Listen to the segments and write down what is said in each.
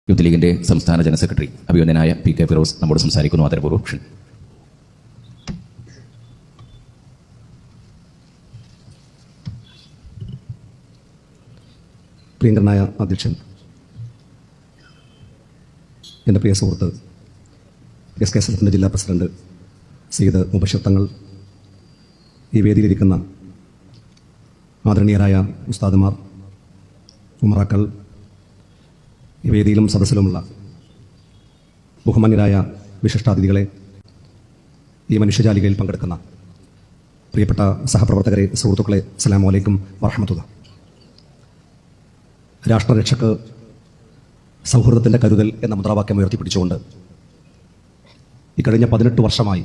Youth ലീഗിന്റെ സംസ്ഥാന general secretary അഭിനന്ദനായ P K. Firoz നമ്മോട് സംസാരിക്കുന്നു. ആദരപൂർവ്വം ക്ഷണിക്കുന്നു. പ്രിയങ്കരനായ അധ്യക്ഷൻ, എൻ്റെ പ്രിയ സുഹൃത്ത് SKSF ജില്ലാ പ്രസിഡന്റ് സയ്യിദ് മുബഷിർ തങ്ങൾ, ഈ വേദിയിലിരിക്കുന്ന ആദരണീയരായ ഉസ്താദുമാർ, ഉമറാക്കൾ, ഈ വേദിയിലും സദസ്സിലുമുള്ള ബഹുമാന്യരായ വിശിഷ്ടാതിഥികളെ, ഈ മനുഷ്യജാലികയിൽ പങ്കെടുക്കുന്ന പ്രിയപ്പെട്ട സഹപ്രവർത്തകരെ, സുഹൃത്തുക്കളെ, അസ്സലാമു അലൈക്കും വറഹ്മത്തുള്ളാഹി. രാഷ്ട്രരക്ഷക്ക് സൗഹൃദത്തിൻ്റെ കരുതൽ എന്ന മുദ്രാവാക്യം ഉയർത്തിപ്പിടിച്ചുകൊണ്ട് ഇക്കഴിഞ്ഞ 18 വർഷമായി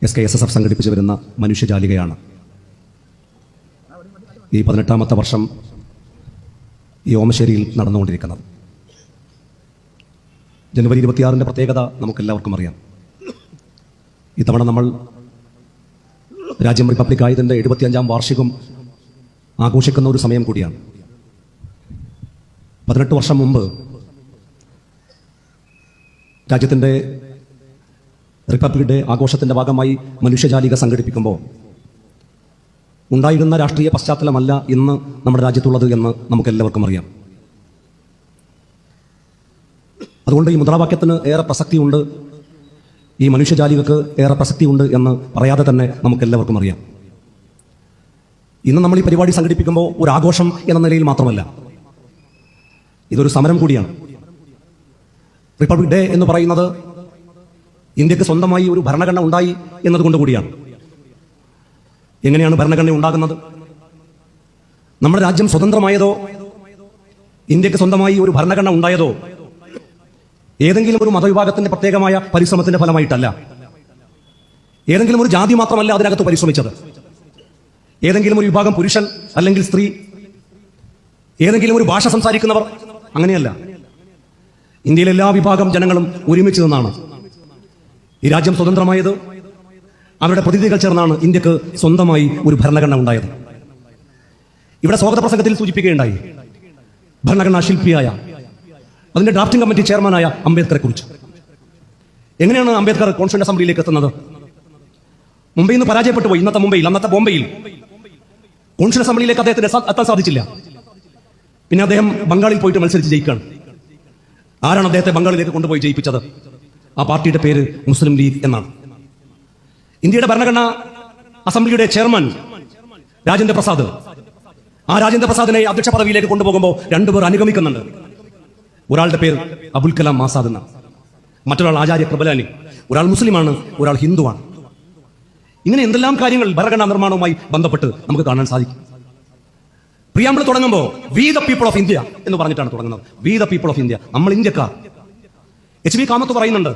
SKSF സംഘടിപ്പിച്ചു വരുന്ന മനുഷ്യജാലികയാണ് ഈ 18ാമത്തെ വർഷം ഈ ഓമശ്ശേരിയിൽ നടന്നുകൊണ്ടിരിക്കുന്നത്. ജനുവരി 26 പ്രത്യേകത നമുക്കെല്ലാവർക്കും അറിയാം. ഇത്തവണ നമ്മൾ രാജ്യം റിപ്പബ്ലിക് ആയതിൻ്റെ 75ാം വാർഷികം ആഘോഷിക്കുന്ന ഒരു സമയം കൂടിയാണ്. 18 വർഷം മുമ്പ് രാജ്യത്തിൻ്റെ റിപ്പബ്ലിക് ഡേ ആഘോഷത്തിൻ്റെ ഭാഗമായി മനുഷ്യജാലിക സംഘടിപ്പിക്കുമ്പോൾ ഉണ്ടായിരുന്ന രാഷ്ട്രീയ പശ്ചാത്തലമല്ല ഇന്ന് നമ്മുടെ രാജ്യത്തുള്ളത് എന്ന് നമുക്കെല്ലാവർക്കും അറിയാം. അതുകൊണ്ട് ഈ മുദ്രാവാക്യത്തിന് ഏറെ പ്രസക്തിയുണ്ട്, ഈ മനുഷ്യജാലികക്ക് ഏറെ പ്രസക്തിയുണ്ട് എന്ന് പറയാതെ തന്നെ നമുക്കെല്ലാവർക്കും അറിയാം. ഇന്ന് നമ്മൾ ഈ പരിപാടി സംഘടിപ്പിക്കുമ്പോൾ ഒരു ആഘോഷം എന്ന നിലയിൽ മാത്രമല്ല, ഇതൊരു സമരം കൂടിയാണ്. റിപ്പബ്ലിക് ഡേ എന്ന് പറയുന്നത് ഇന്ത്യക്ക് സ്വന്തമായി ഒരു ഭരണഘടന ഉണ്ടായി എന്നതുകൊണ്ട് കൂടിയാണ്. എങ്ങനെയാണ് ഭരണഘടന ഉണ്ടാകുന്നത്? നമ്മുടെ രാജ്യം സ്വതന്ത്രമായതോ ഇന്ത്യക്ക് സ്വന്തമായി ഒരു ഭരണഘടന ഉണ്ടായതോ ഏതെങ്കിലും ഒരു മതവിഭാഗത്തിന്റെ പ്രത്യേകമായ പരിശ്രമത്തിന്റെ ഫലമായിട്ടല്ല. ഏതെങ്കിലും ഒരു ജാതി മാത്രമല്ല അതിനകത്ത് പരിശ്രമിച്ചത്. ഏതെങ്കിലും ഒരു വിഭാഗം പുരുഷൻ അല്ലെങ്കിൽ സ്ത്രീ, ഏതെങ്കിലും ഒരു ഭാഷ സംസാരിക്കുന്നവർ, അങ്ങനെയല്ല. ഇന്ത്യയിലെ എല്ലാ വിഭാഗം ജനങ്ങളും ഒരുമിച്ച് നിന്നാണ് ഈ രാജ്യം സ്വതന്ത്രമായത്. അവരുടെ പ്രതിനിധികൾ ചേർന്നാണ് ഇന്ത്യക്ക് സ്വന്തമായി ഒരു ഭരണഘടന ഉണ്ടായത്. ഇവിടെ സ്വാഗത പ്രസംഗത്തിൽ സൂചിപ്പിക്കുകയുണ്ടായി ഭരണഘടനാ ശില്പിയായ, അതിന്റെ ഡ്രാഫ്റ്റിംഗ് കമ്മിറ്റി ചെയർമാനായ അംബേദ്കറെ കുറിച്ച്. എങ്ങനെയാണ് അംബേദ്കർ കോൺസ്റ്റിറ്റ്യൂന്റ് അസംബ്ലിയിലേക്ക് എത്തുന്നത്? മുംബൈയിൽ നിന്ന് പരാജയപ്പെട്ടു പോയി. ഇന്നത്തെ മുംബൈയിൽ, അന്നത്തെ ബോംബെയിൽ കോൺസ്റ്റിറ്റ്യൂന്റ് അസംബ്ലിയിലേക്ക് അദ്ദേഹത്തിന് എത്താൻ സാധിച്ചില്ല. പിന്നെ അദ്ദേഹം ബംഗാളിൽ പോയിട്ട് മത്സരിച്ച് ജയിക്കുകയാണ്. ആരാണ് അദ്ദേഹത്തെ ബംഗാളിലേക്ക് കൊണ്ടുപോയി ജയിപ്പിച്ചത്? ആ പാർട്ടിയുടെ പേര് മുസ്ലിം ലീഗ് എന്നാണ്. ഇന്ത്യയുടെ ഭരണഘടനാ അസംബ്ലിയുടെ ചെയർമാൻ രാജേന്ദ്ര പ്രസാദ്, ആ രാജേന്ദ്ര പ്രസാദിനെ അധ്യക്ഷ പദവിയിലേക്ക് കൊണ്ടുപോകുമ്പോൾ 2 പേർ അനുഗമിക്കുന്നുണ്ട്. ഒരാളുടെ പേര് അബുൽ കലാം ആസാദ് എന്നാണ്, മറ്റൊരാൾ ആചാര്യ കൃപലാനി. ഒരാൾ മുസ്ലിമാണ്, ഒരാൾ ഹിന്ദുവാണ്. ഇങ്ങനെ എന്തെല്ലാം കാര്യങ്ങൾ ഭരണഘടനാ നിർമ്മാണവുമായി ബന്ധപ്പെട്ട് നമുക്ക് കാണാൻ സാധിക്കും. പ്രിയാമ്പിൾ തുടങ്ങുമ്പോൾ we the people of India എന്ന് പറഞ്ഞിട്ടാണ് തുടങ്ങുന്നത്. We the people of India, നമ്മൾ ഇന്ത്യക്കാർ. HV കാമത്ത് പറയുന്നുണ്ട്,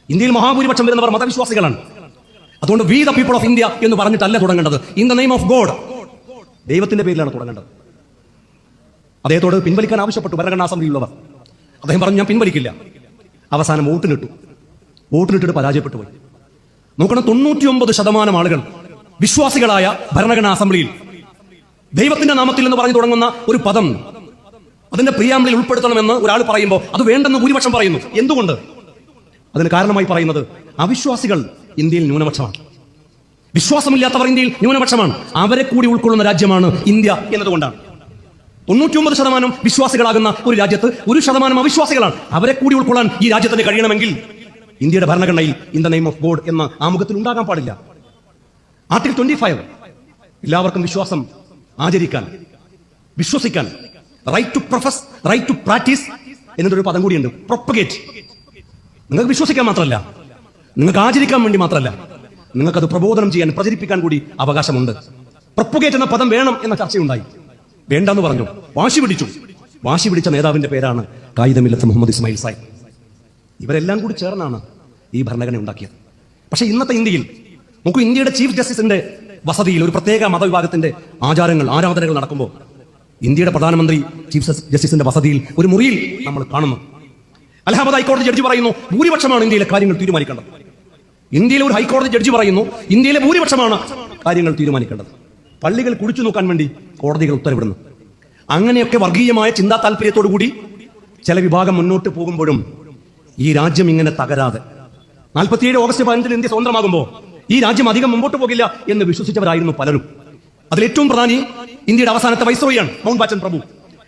ഇന്ത്യയിൽ മഹാഭൂരിപക്ഷം വരുന്നവർ മതവിശ്വാസികളാണ്. അതുകൊണ്ട് we the people of India എന്ന് പറഞ്ഞിട്ടല്ല തുടങ്ങേണ്ടത്. In the name of God, ദൈവത്തിന്റെ പേരിലാണ് തുടങ്ങേണ്ടത്. അദ്ദേഹത്തോട് പിൻവലിക്കാൻ ആവശ്യപ്പെട്ടു ഭരണഘടനാ അസംബ്ലിയിലുള്ളവർ. അദ്ദേഹം പറഞ്ഞു, ഞാൻ പിൻവലിക്കില്ല. അവസാനം വോട്ടിനിട്ടിട്ട് പരാജയപ്പെട്ടു പോയി. നോക്കണം, 99% ആളുകൾ വിശ്വാസികളായ ഭരണഘടനാ അസംബ്ലിയിൽ ദൈവത്തിന്റെ നാമത്തിൽ എന്ന് പറഞ്ഞു തുടങ്ങുന്ന ഒരു പദം അതിന്റെ പ്രിയാമ്പിളിൽ ഉൾപ്പെടുത്തണമെന്ന് ഒരാൾ പറയുമ്പോൾ അത് വേണ്ടെന്ന് ഭൂരിപക്ഷം പറയുന്നു. എന്തുകൊണ്ട്? അതിന് കാരണമായി പറയുന്നത് അവിശ്വാസികൾ ഇന്ത്യയിൽ ന്യൂനപക്ഷമാണ്, വിശ്വാസമില്ലാത്തവർ ഇന്ത്യയിൽ ന്യൂനപക്ഷമാണ്, അവരെ കൂടി ഉൾക്കൊള്ളുന്ന രാജ്യമാണ് ഇന്ത്യ എന്നതുകൊണ്ടാണ്. 99% വിശ്വാസികളാകുന്ന ഒരു രാജ്യത്ത് 1% അവിശ്വാസികളാണ്. അവരെ കൂടി ഉൾക്കൊള്ളാൻ ഈ രാജ്യത്തിന് കഴിയണമെങ്കിൽ ഇന്ത്യയുടെ ഭരണഘടനയിൽ in the name of God എന്ന ആമുഖത്തിൽ ഉണ്ടാകാൻ പാടില്ല. ആർട്ടിക്കിൾ 25 എല്ലാവർക്കും വിശ്വാസം ആചരിക്കാൻ, വിശ്വസിക്കാൻ, right to profess, right to practice എന്നൊരു പദം കൂടിയുണ്ട്, പ്രൊപ്പഗേറ്റ്. നിങ്ങൾക്ക് വിശ്വസിക്കാൻ മാത്രമല്ല, നിങ്ങൾക്ക് ആചരിക്കാൻ വേണ്ടി മാത്രമല്ല, നിങ്ങൾക്കത് പ്രബോധനം ചെയ്യാൻ, പ്രചരിപ്പിക്കാൻ കൂടി അവകാശമുണ്ട്. പ്രൊപ്പഗേറ്റ് എന്ന പദം വേണം എന്ന ചർച്ചയുണ്ടായി. വേണ്ടെന്ന് പറഞ്ഞു, വാശി പിടിച്ച നേതാവിന്റെ പേരാണ് കായിദ മില്ലത്ത് മുഹമ്മദ് ഇസ്മായിൽ സാഹിബ്. ഇവരെല്ലാം കൂടി ചേർന്നാണ് ഈ ഭരണഘടന ഉണ്ടാക്കിയത്. പക്ഷേ ഇന്നത്തെ ഇന്ത്യയിൽ നമുക്ക് ഇന്ത്യയുടെ ചീഫ് ജസ്റ്റിസിന്റെ വസതിയിൽ ഒരു പ്രത്യേക മതവിഭാഗത്തിന്റെ ആരാധനകൾ നടക്കുമ്പോൾ ഇന്ത്യയുടെ പ്രധാനമന്ത്രി ചീഫ് ജസ്റ്റിസിന്റെ വസതിയിൽ ഒരു മുറിയിൽ നമ്മൾ കാണുന്നു. അലഹാബാദ് ഹൈക്കോടതി ജഡ്ജി പറയുന്നു, ഭൂരിപക്ഷമാണ് ഇന്ത്യയിലെ കാര്യങ്ങൾ തീരുമാനിക്കേണ്ടത്. ഇന്ത്യയിലെ ഒരു ഹൈക്കോടതി ജഡ്ജി പറയുന്നു, ഇന്ത്യയിലെ ഭൂരിപക്ഷമാണ് കാര്യങ്ങൾ തീരുമാനിക്കേണ്ടത്. പള്ളികൾ കുടിച്ചു നോക്കാൻ വേണ്ടി കോടതികൾ ഉത്തരവിടുന്നു. അങ്ങനെയൊക്കെ വർഗീയമായ ചിന്താ താല്പര്യത്തോടു കൂടി ചില വിഭാഗം മുന്നോട്ട് പോകുമ്പോഴും ഈ രാജ്യം ഇങ്ങനെ തകരാതെ 47 ഓഗസ്റ്റ് 15 ഇന്ത്യ സ്വതന്ത്രമാകുമ്പോൾ ഈ രാജ്യം അധികം മുമ്പോട്ട് പോകില്ല എന്ന് വിശ്വസിച്ചവരായിരുന്നു പലരും. അതിലേറ്റവും പ്രധാനി ഇന്ത്യയുടെ അവസാനത്തെ വൈസ്രോയിയാണ് മൗണ്ട് ബാറ്റൻ പ്രഭു.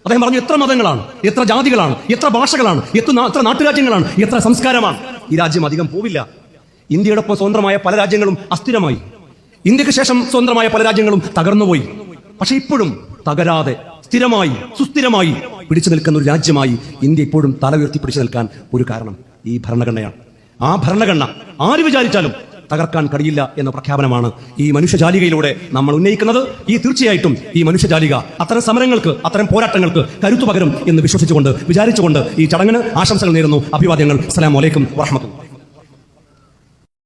അദ്ദേഹം പറഞ്ഞു, എത്ര മതങ്ങളാണ്, എത്ര ജാതികളാണ്, എത്ര ഭാഷകളാണ്, എത്ര നാട്ടുരാജ്യങ്ങളാണ്, എത്ര സംസ്കാരമാണ്, ഈ രാജ്യം അധികം പോവില്ല. ഇന്ത്യയോടൊപ്പം സ്വതന്ത്രമായ പല രാജ്യങ്ങളും അസ്ഥിരമായി, ഇന്ത്യക്ക് ശേഷം സ്വതന്ത്രമായ പല രാജ്യങ്ങളും തകർന്നുപോയി. പക്ഷെ ഇപ്പോഴും തകരാതെ സ്ഥിരമായി സുസ്ഥിരമായി പിടിച്ചു നിൽക്കുന്ന ഒരു രാജ്യമായി ഇന്ത്യ ഇപ്പോഴും തല ഉയർത്തി പിടിച്ചു നിൽക്കാൻ ഒരു കാരണം ഈ ഭരണഘടനയാണ്. ആ ഭരണഘടന ആര് വിചാരിച്ചാലും തകർക്കാൻ കഴിയില്ല എന്ന പ്രഖ്യാപനമാണ് ഈ മനുഷ്യജാലികയിലൂടെ നമ്മൾ ഉന്നയിക്കുന്നത്. തീർച്ചയായിട്ടും ഈ മനുഷ്യജാലിക അത്തരം സമരങ്ങൾക്ക്, അത്തരം പോരാട്ടങ്ങൾക്ക് കരുത്തു പകരും എന്ന് വിശ്വസിച്ചുകൊണ്ട്, വിചാരിച്ചുകൊണ്ട് ഈ ചടങ്ങിന് ആശംസകൾ നേരുന്നു. അഭിവാദ്യങ്ങൾ. അസ്സലാമു അലൈക്കും വറഹ്മത്തുള്ളാഹി.